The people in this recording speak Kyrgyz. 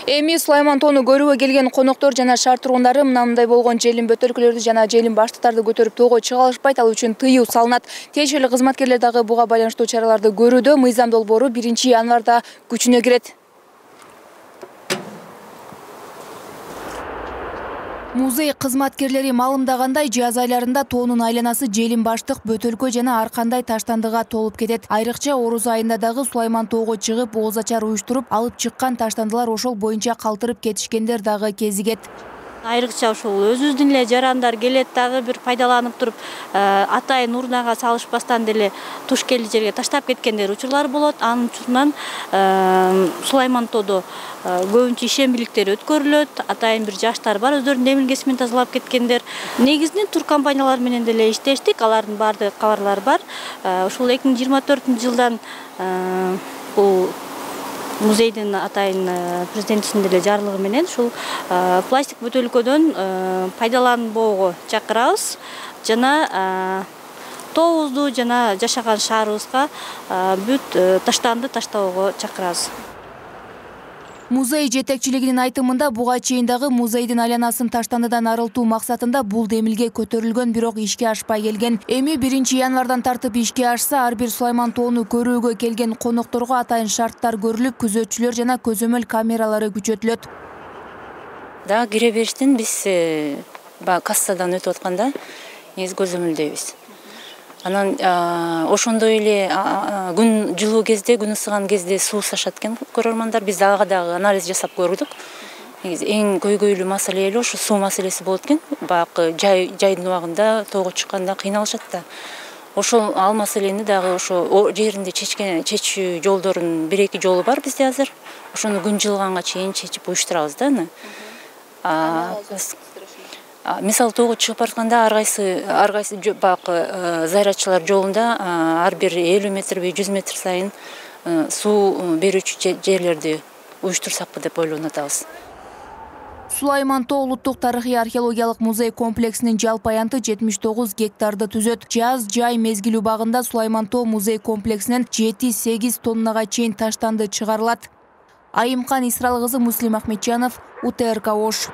Эми Сулайман тоону көрүүгө келген коноктор жана шаар тургундары мындай болгон желим бөтөлкөлөрдү жана желим баштыктарды көтөрүп тоого чыга алышпайт, ал үчүн тыюу салынат. Тиешелүү кызматкерлер дагы буга байланыштуу чараларды көрүүдө. Мыйзам долбоору 1-январда күчүнө кирет. Музей кызматкерлери маалымдагандай, жаз айларында тоонун айланасы желим баштык, бөтөлкө жана ар кандай таштандыга толуп кетет. Айрыкча Орус айында дагы Сулайман тоого чыгып, ооз ачар уюштуруп, алып чыккан таштандылар ошол боюнча калтырып кетишкендер дагы кезигет. Айрыкча ушул өзүбүздүн эле жарандар келет дагы бир пайдаланып туруп, атайын урнага салышпастан деле туш келди жерге таштап кеткендер учурлар болот. Анын учурунан Сулайман тоодо көбүнчө ишембиликтер өткөрүлөт. Атайын бир жаштар бар, өздөрүнүн эмилгеси менен тазалап кеткендер. Негизинен туркомпаниялар менен деле иштештик, алардын баардыгы кабарлары бар. Ушул 2024-жылдан бул музейдин атайын президентинин деле жарлыгы менен ушул пластик бөтөлкөдөн пайдаланбоого чакырабыз жана тообузду жана жашаган шаарыбызга бүт таштанды таштабоого чакырабыз. Музей жетекчилигинин айтымында буга чейин дагы музейдин айланасын таштандыдан арылтуу максатында бул демилге көтөрүлгөн, бирок ишке ашпай келген. Эми 1-январдан тартып ишке ашса, ар бир Сулайман тоону көрүүгө келген конокторго атайын шарттар көрүлүп, күзөтчүлөр жана көзөмөл камералары күчөтүлөт. Да, кире бериштен биз кассадан өтүп атканда негизи көзөмөлдөйбүз. Анан ошондой эле күн жылуу кезде, күн ысыган кезде суу сашат экен көрөрмандар. Биз ага дагы анализ жасап көрдүк. Негизи эң көйгөйлүү маселе эле ошо суу маселеси болот экен. Баягы жайдын убагында тоого чыкканда кыйналышат да. Ошол ал маселени дагы ошо жеринде чечүү жолдорунун 1-2 жолу бар бизде азыр. Ошону күн жылыганга чейин чечип уюштурабыз да аны. Мисалы тоого чыгып баратканда ар кайсы баягы зайратчылар жолунда ар бир 50 метрби 100 метр сайын суу берүүчү жерлерди уюштурсакпы деп ойлонуп атабыз. Сулайман тоо улуттук тарыхый археологиялык музей комплексинин жалпы аянты 79 гектарды түзөт. Жаз жай мезгил убагында Сулайман тоо музей комплексинен 7-8 тоннага чейин таштанды чыгарылат. Айымкан Исралы кызы, Муслим Ахметжанов, УТРК Ош.